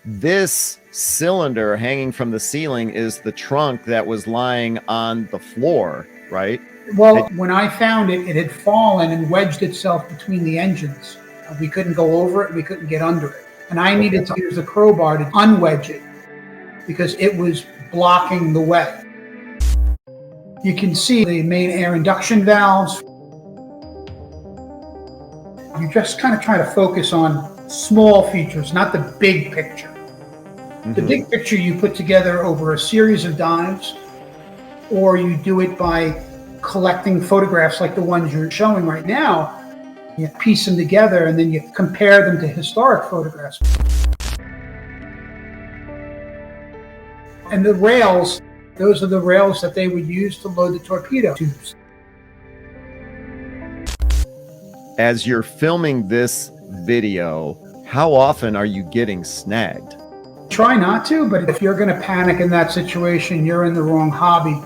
This cylinder hanging from the ceiling is the trunk that was lying on the floor, right? Well, when I found it, it had fallen and wedged itself between the engines. We couldn't go over it. We couldn't get under it. And I needed to use a crowbar to unwedge it because it was blocking the way. You can see the main air induction valves. You just kind of try to focus on small features, not the big picture. Mm-hmm. The big picture you put together over a series of dives, or you do it by collecting photographs like the ones you're showing right now. You piece them together and then you compare them to historic photographs. And the rails, those are the rails that they would use to load the torpedo tubes. As you're filming this video, how often are you getting snagged? Try not to, but if you're going to panic in that situation, you're in the wrong hobby.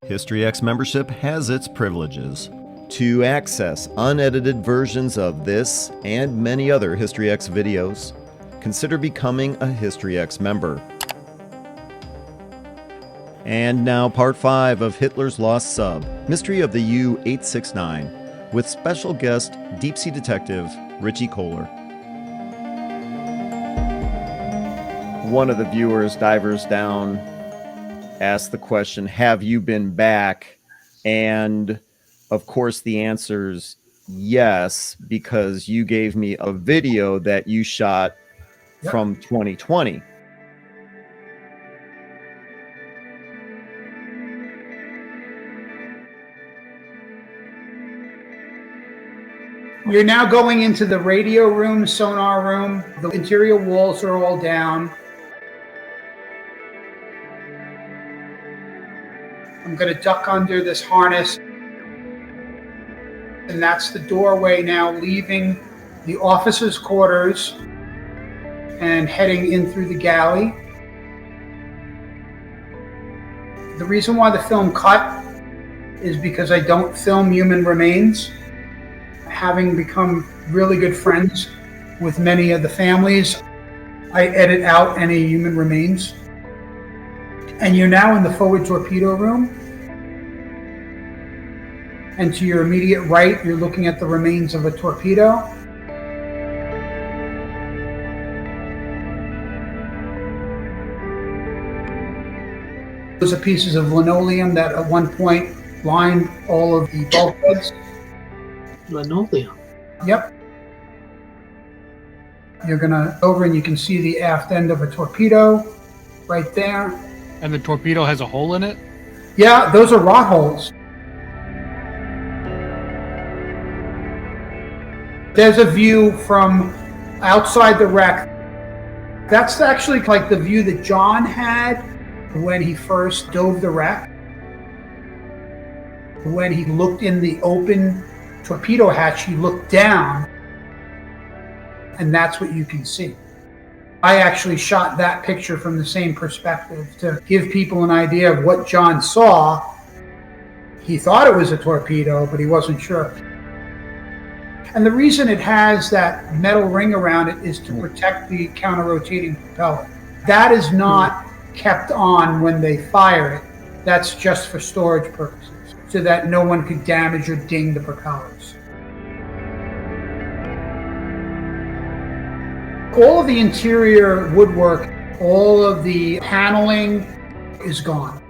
HistoryX membership has its privileges. To access unedited versions of this and many other HistoryX videos, consider becoming a HistoryX member. And now part 5 of Hitler's Lost Sub, Mystery of the U-869, with special guest Deep Sea Detective Richie Kohler. One of the viewers, Divers Down, asked the question, have you been back? And of course the answer's yes, because you gave me a video that you shot from 2020. You're now going into the radio room, sonar room. The interior walls are all down. I'm going to duck under this harness. And that's the doorway now leaving the officers' quarters and heading in through the galley. The reason why the film cut is because I don't film human remains. Having become really good friends with many of the families, I edit out any human remains. And you're now in the forward torpedo room. And to your immediate right, you're looking at the remains of a torpedo. Those are pieces of linoleum that at one point lined all of the bulkheads. Linoleum? Yep. You're gonna over and you can see the aft end of a torpedo right there. And the torpedo has a hole in it? Yeah, those are rot holes. There's a view from outside the wreck. That's actually like the view that John had when he first dove the wreck. When he looked in the open torpedo hatch, he looked down, and that's what you can see. I actually shot that picture from the same perspective to give people an idea of what John saw. He thought it was a torpedo, but he wasn't sure. And the reason it has that metal ring around it is to protect the counter-rotating propeller. That is not kept on when they fire it. That's just for storage purposes, so that no one could damage or ding the propellers. All of the interior woodwork, all of the paneling is gone.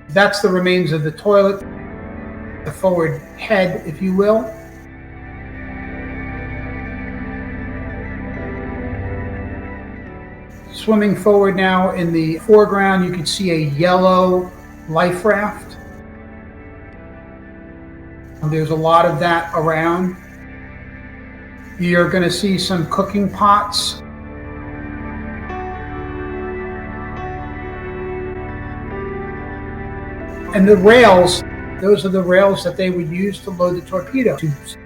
That's the remains of the toilet, the forward head, if you will. Swimming forward now in the foreground, you can see a yellow life raft. There's a lot of that around. You're going to see some cooking pots. And the rails, those are the rails that they would use to load the torpedo tubes.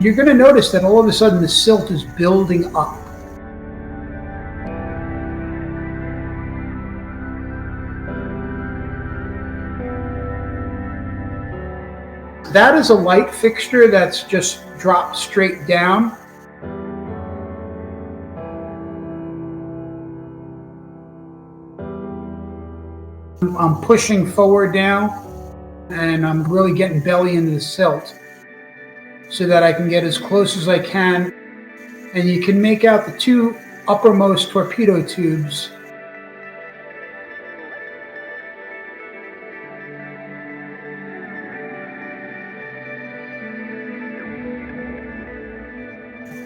You're going to notice that all of a sudden the silt is building up. That is a light fixture that's just dropped straight down. I'm pushing forward now, and I'm really getting belly into the silt so that I can get as close as I can. And you can make out the two uppermost torpedo tubes.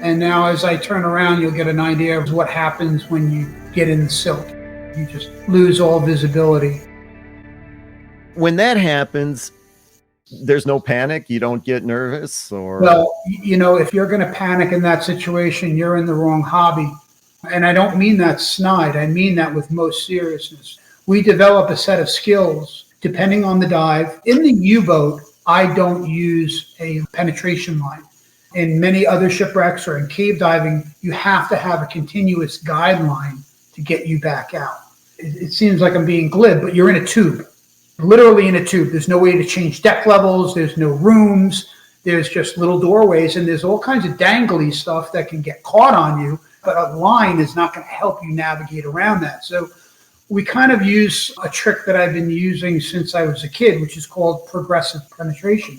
And now as I turn around, you'll get an idea of what happens when you get in the silt. You just lose all visibility. When that happens, there's no panic? You don't get nervous? Or Well, you know, if you're going to panic in that situation, you're in the wrong hobby. And I don't mean that snide. I mean that with most seriousness. We develop a set of skills depending on the dive. In the U-boat, I don't use a penetration line. In many other shipwrecks or in cave diving, you have to have a continuous guideline to get you back out. It seems like I'm being glib, but you're in a tube, literally in a tube. There's no way to change deck levels. There's no rooms. There's just little doorways, and there's all kinds of dangly stuff that can get caught on you, but a line is not going to help you navigate around that. So we kind of use a trick that I've been using since I was a kid, which is called progressive penetration,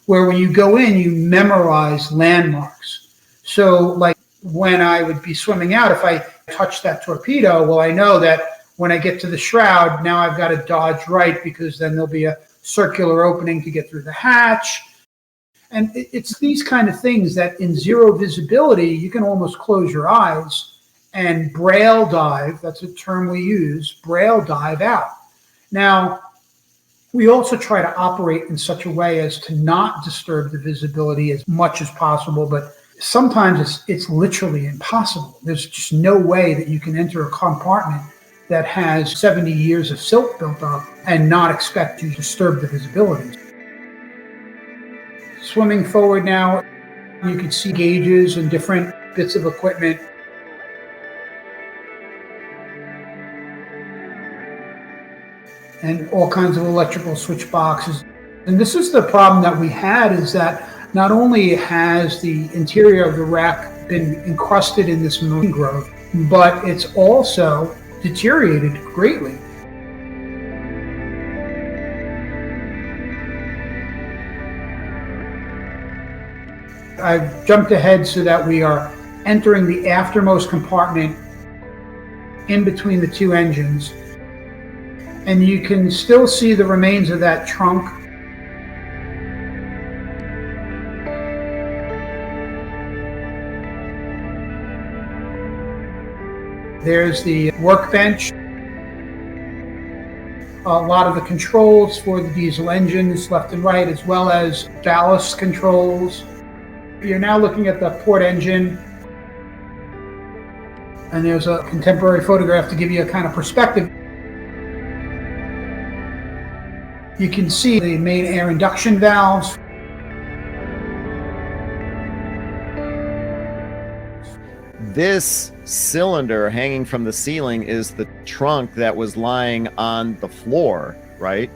where when you go in, you memorize landmarks. So like when I would be swimming out, if I touch that torpedo, well, I know that when I get to the shroud, now I've got to dodge right, because then there'll be a circular opening to get through the hatch. And it's these kind of things that in zero visibility, you can almost close your eyes and braille dive. That's a term we use, braille dive out. Now, we also try to operate in such a way as to not disturb the visibility as much as possible, but sometimes it's literally impossible. There's just no way that you can enter a compartment that has 70 years of silt built up and not expect to disturb the visibility. Swimming forward now, you can see gauges and different bits of equipment. And all kinds of electrical switch boxes. And this is the problem that we had, is that not only has the interior of the wreck been encrusted in this marine growth, but it's also deteriorated greatly. I've jumped ahead so that we are entering the aftermost compartment in between the two engines. And you can still see the remains of that trunk. There's the workbench. A lot of the controls for the diesel engines left and right, as well as ballast controls. You're now looking at the port engine. And there's a contemporary photograph to give you a kind of perspective. You can see the main air induction valves. this cylinder hanging from the ceiling is the trunk that was lying on the floor, right?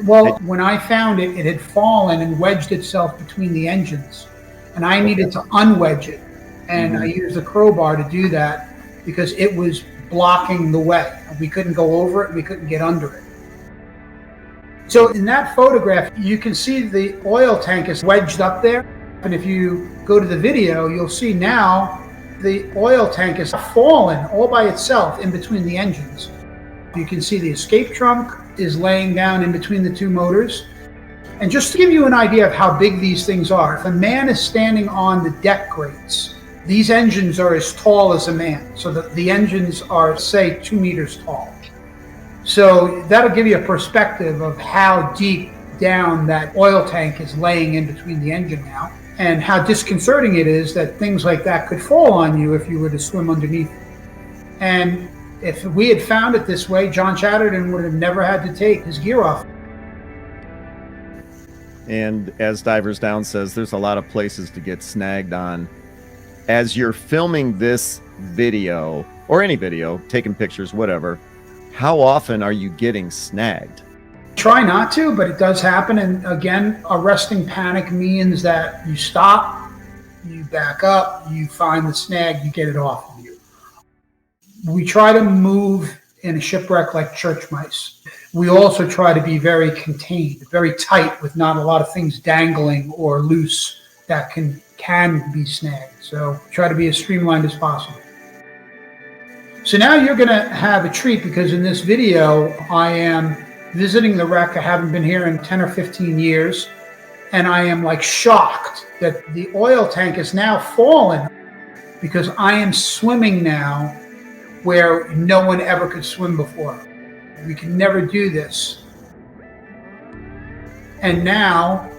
Well, when I found it, it had fallen and wedged itself between the engines, and I needed to unwedge it. And I used a crowbar to do that because it was blocking the way. We couldn't go over it, we couldn't get under it. So in that photograph, you can see the oil tank is wedged up there. And if you go to the video, you'll see now the oil tank is fallen all by itself in between the engines. You can see the escape trunk is laying down in between the two motors. And just to give you an idea of how big these things are, if a man is standing on the deck grates, these engines are as tall as a man. So the engines are, say, 2 meters tall. So that'll give you a perspective of how deep down that oil tank is laying in between the engine now, and how disconcerting it is that things like that could fall on you if you were to swim underneath it. And if we had found it this way, John Chatterton would have never had to take his gear off. And as Divers Down says, there's a lot of places to get snagged on. As you're filming this video, or any video, taking pictures, whatever, how often are you getting snagged? Try not to, but it does happen. And again, arresting panic means that you stop, you back up, you find the snag, you get it off of you. We try to move in a shipwreck like church mice. We also try to be very contained, very tight, with not a lot of things dangling or loose that can be snagged. So try to be as streamlined as possible. So now you're going to have a treat, because in this video, I am visiting the wreck. I haven't been here in 10 or 15 years. And I am like shocked that the oil tank is now fallen, because I am swimming now where no one ever could swim before. We can never do this. And now,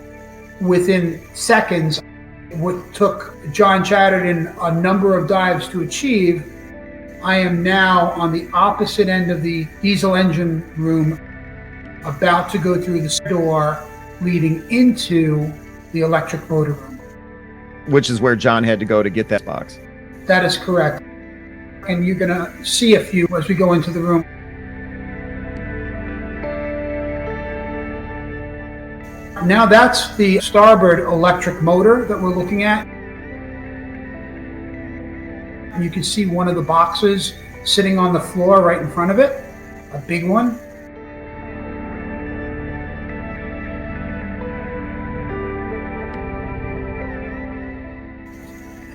within seconds, what took John Chatterton a number of dives to achieve, I am now on the opposite end of the diesel engine room, about to go through the door leading into the electric motor room. Which is where John had to go to get that box. That is correct. And you're going to see a few as we go into the room. Now that's the starboard electric motor that we're looking at. You can see one of the boxes sitting on the floor right in front of it, a big one.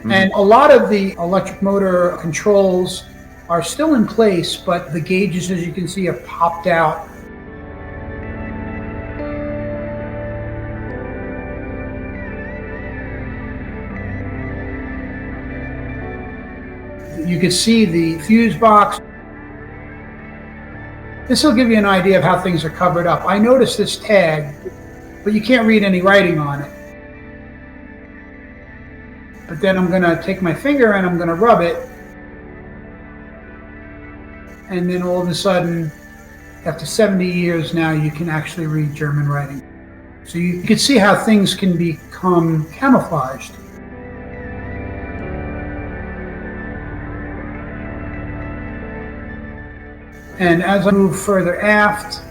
And a lot of the electric motor controls are still in place, but the gauges, as you can see, have popped out. You can see the fuse box. This will give you an idea of how things are covered up. I noticed this tag, but you can't read any writing on it. But then I'm going to take my finger and I'm going to rub it. And then all of a sudden, after 70 years now, you can actually read German writing. So you can see how things can become camouflaged. And as I move further aft,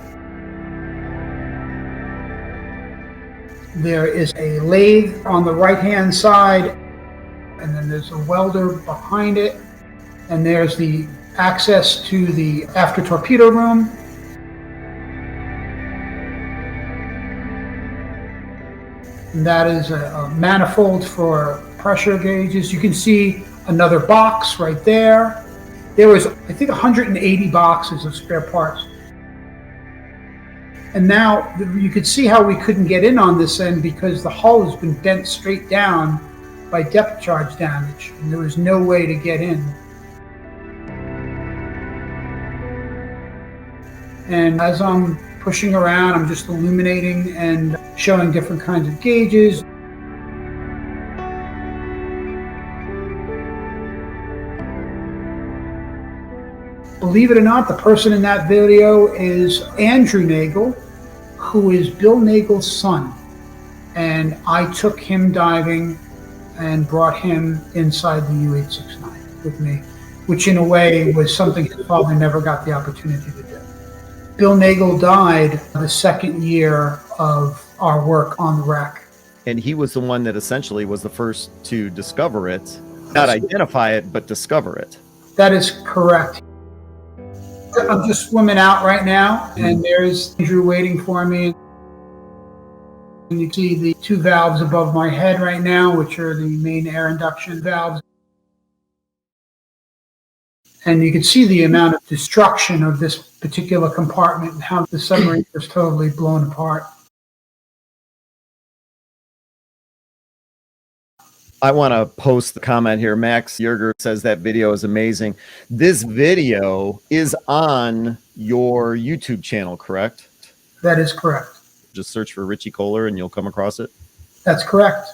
there is a lathe on the right-hand side, and then there's a welder behind it, and there's the access to the after torpedo room. And that is a manifold for pressure gauges. You can see another box right there. There was, I think, 180 boxes of spare parts. And now you could see how we couldn't get in on this end, because the hull has been bent straight down by depth charge damage, and there was no way to get in. And as I'm pushing around, I'm just illuminating and showing different kinds of gauges. Believe it or not, the person in that video is Andrew Nagel, who is Bill Nagel's son. And I took him diving and brought him inside the U-869 with me, which in a way was something his father never got the opportunity to do. Bill Nagel died the second year of our work on the wreck. And he was the one that essentially was the first to discover it, not identify it, but discover it. That is correct. I'm just swimming out right now, and there's Andrew waiting for me. And you see the two valves above my head right now, which are the main air induction valves. And you can see the amount of destruction of this particular compartment and how the submarine was totally blown apart. I want to post the comment here. Max Yerger says that video is amazing. This video is on your YouTube channel, correct? That is correct. Just search for Richie Kohler and you'll come across it. That's correct.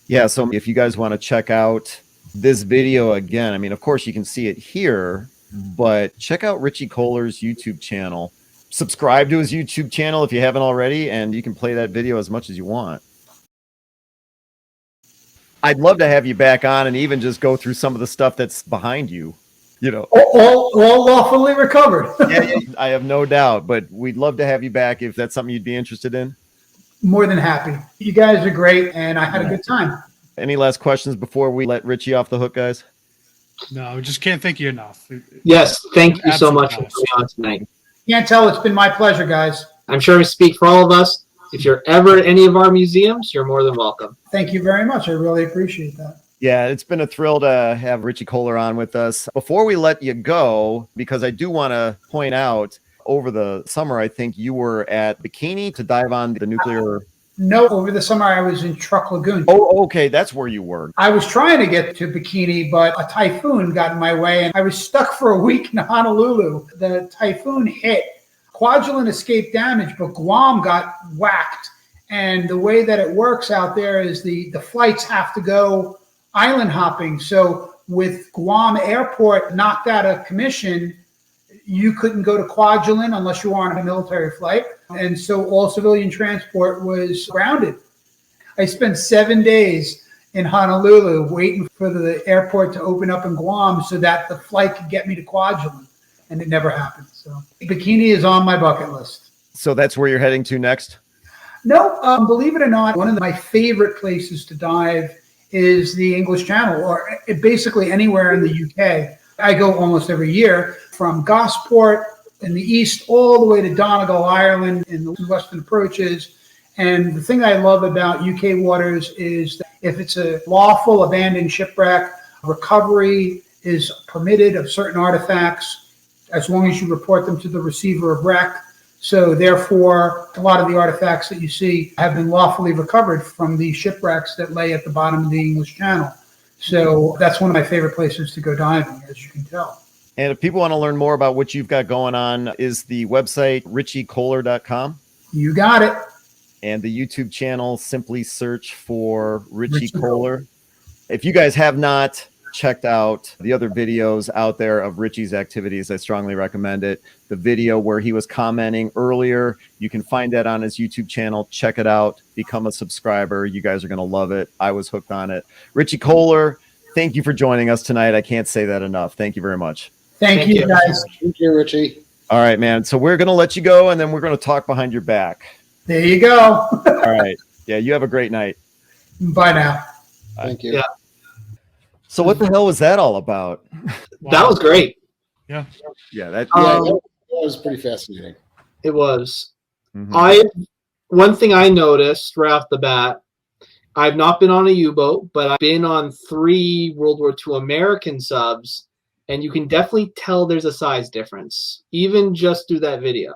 Yeah, so if you guys want to check out this video again, I mean, of course you can see it here, but check out Richie Kohler's YouTube channel. subscribe to his YouTube channel if you haven't already, and you can play that video as much as you want. I'd love to have you back on and even just go through some of the stuff that's behind you. You know, all lawfully recovered. yeah, I have no doubt, but we'd love to have you back if that's something you'd be interested in. More than happy. You guys are great, and I had a good time. Any last questions before we let Richie off the hook, guys? No, just can't thank you enough. Yes, thank you so Absolute much for blast. coming on tonight. Can't tell. It's been my pleasure, guys. I'm sure I speak for all of us. If you're ever at any of our museums, you're more than welcome. Thank you very much. I really appreciate that. Yeah, it's been a thrill to have Richie Kohler on with us. Before we let you go, because I do want to point out, over the summer, I think you were at Bikini to dive on the nuclear... No, over the summer I was in Truck Lagoon. Oh, okay, that's where you were. I was trying to get to Bikini, but a typhoon got in my way, and I was stuck for a week in Honolulu. The typhoon hit. Kwajalein escaped damage, but Guam got whacked. And the way that it works out there is the flights have to go island hopping. So with Guam Airport knocked out of commission, you couldn't go to Kwajalein unless you were on a military flight. And so all civilian transport was grounded. I spent 7 days in Honolulu waiting for the airport to open up in Guam so that the flight could get me to Kwajalein. And it never happened. So Bikini is on my bucket list. So that's where you're heading to next? No, believe it or not, one of my favorite places to dive is the English Channel, or basically anywhere in the UK. I go almost every year, from Gosport in the east all the way to Donegal, Ireland, in the western approaches. And the thing I love about UK waters is that if it's a lawful abandoned shipwreck, recovery is permitted of certain artifacts as long as you report them to the receiver of wreck. So therefore, a lot of the artifacts that you see have been lawfully recovered from the shipwrecks that lay at the bottom of the English Channel. So that's one of my favorite places to go diving, as you can tell. And if people want to learn more about what you've got going on, is the website richiekohler.com? You got it. And the YouTube channel, simply search for Richie Kohler. If you guys have not checked out the other videos out there of Richie's activities, I strongly recommend it. The video where he was commenting earlier, you can find that on his YouTube channel. Check it out. Become a subscriber. You guys are going to love it. I was hooked on it. Richie Kohler, thank you for joining us tonight. I can't say that enough. Thank you very much. Thank you, guys. Thank you, Richie. All right, man. So we're going to let you go, and then we're going to talk behind your back. There you go. All right. Yeah, you have a great night. Bye now. Thank you. Yeah. So what the hell was that all about? That was great. Yeah. Yeah, that That was pretty fascinating. It was. mhm. One thing I noticed right off the bat, I've not been on a U-boat, but I've been on 3 World War II American subs, and you can definitely tell there's a size difference, even just through that video.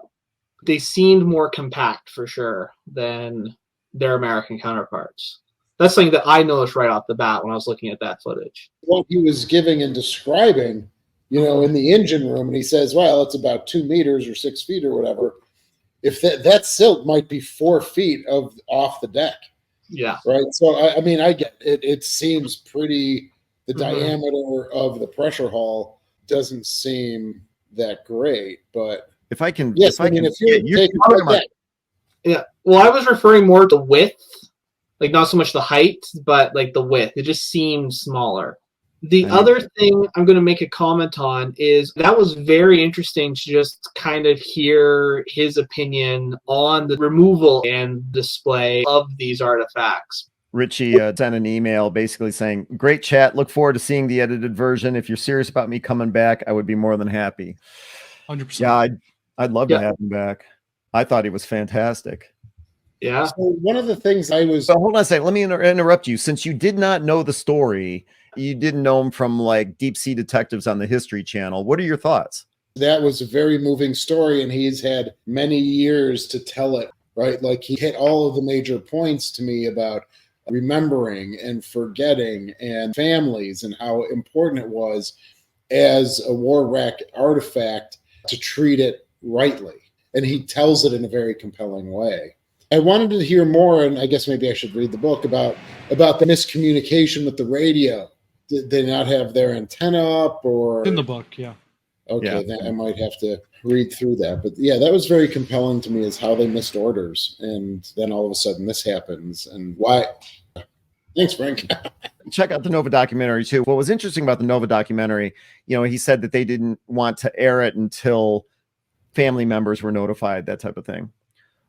They seemed more compact for sure than their American counterparts. That's something that I noticed right off the bat when I was looking at that footage. What he was giving and describing, in the engine room, and he says, well, it's about 2 meters or 6 feet or whatever. If that silt might be 4 feet off the deck. Yeah. Right. So, I mean, I get it. It seems pretty, the diameter of the pressure hull doesn't seem that great, but If I can, yes, if I can, if you're you're taking talking about- Yeah. Well, I was referring more to width, like not so much the height, but like the width. It just seemed smaller. The other thing I'm going to make a comment on is that was very interesting to just kind of hear his opinion on the removal and display of these artifacts. Richie sent an email basically saying, great chat. Look forward to seeing the edited version. If you're serious about me coming back, I would be more than happy. 100%. Yeah, I'd love to have him back. I thought he was fantastic. Yeah. So one of the things I was, So hold on a second. Let me interrupt you. Since you did not know the story, you didn't know him from like Deep Sea Detectives on the History Channel. What are your thoughts? that was a very moving story, and he's had many years to tell it, right? Like he hit all of the major points to me about remembering and forgetting and families and how important it was as a war wreck artifact to treat it rightly. And he tells it in a very compelling way. I wanted to hear more, and I guess maybe I should read the book about the miscommunication with the radio. Did they not have their antenna up, or It's in the book, yeah. Okay, then I might have to read through that. But yeah, that was very compelling to me, is how they missed orders. And then all of a sudden this happens. And why? Thanks, Frank. Check out the Nova documentary too. What was interesting about the Nova documentary, he said that they didn't want to air it until family members were notified, that type of thing.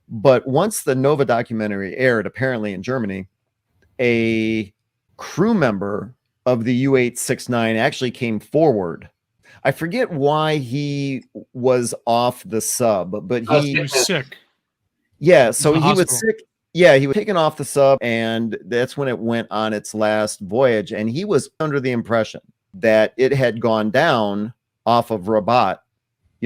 But once the Nova documentary aired, apparently in Germany, a crew member of the U-869 actually came forward. I forget why he was off the sub, but He was sick. Yeah, so In the he was hospital. sick. Yeah, he was taken off the sub, and that's when it went on its last voyage. And he was under the impression that it had gone down off of Rabat,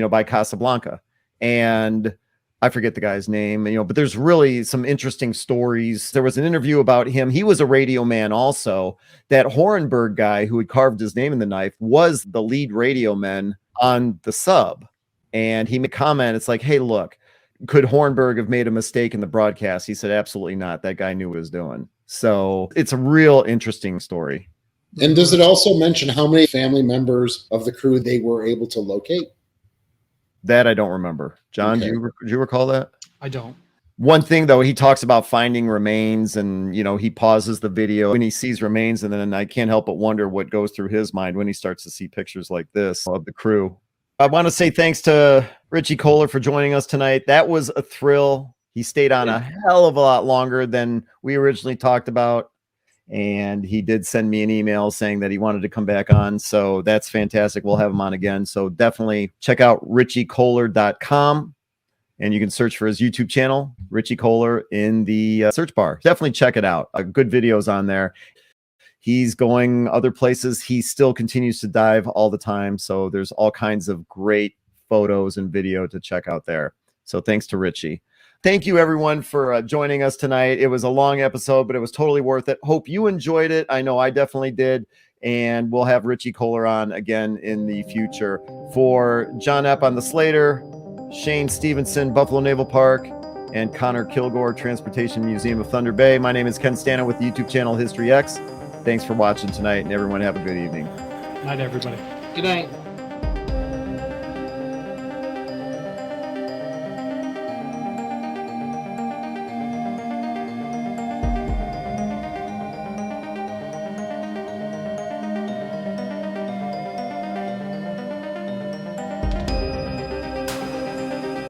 by Casablanca. And I forget the guy's name, but there's really some interesting stories. There was an interview about him. He was a radio man also. That Horenberg guy who had carved his name in the knife was the lead radio man on the sub. And he made a comment. It's like, hey, look, could Horenberg have made a mistake in the broadcast? He said, absolutely not. That guy knew what he was doing. So it's a real interesting story. And does it also mention how many family members of the crew they were able to locate? That I don't remember. John, Okay. do you recall that? I don't. One thing, though, he talks about finding remains, and, he pauses the video when he sees remains. And then I can't help but wonder what goes through his mind when he starts to see pictures like this of the crew. I want to say thanks to Richie Kohler for joining us tonight. That was a thrill. He stayed on a hell of a lot longer than we originally talked about. And he did send me an email saying that he wanted to come back on. So that's fantastic. We'll have him on again. So definitely check out richiekohler.com. And you can search for his YouTube channel, Richie Kohler, in the search bar. Definitely check it out. Good videos on there. He's going other places. He still continues to dive all the time. So there's all kinds of great photos and video to check out there. So thanks to Richie. Thank you, everyone, for joining us tonight. It was a long episode, but it was totally worth it. Hope you enjoyed it. I know I definitely did. And we'll have Richie Kohler on again in the future. For John Epp on the Slater, Shane Stevenson, Buffalo Naval Park, and Connor Kilgore, Transportation Museum of Thunder Bay. My name is Ken Stana with the YouTube channel History X. Thanks for watching tonight, and everyone have a good evening. Night, everybody. Good night.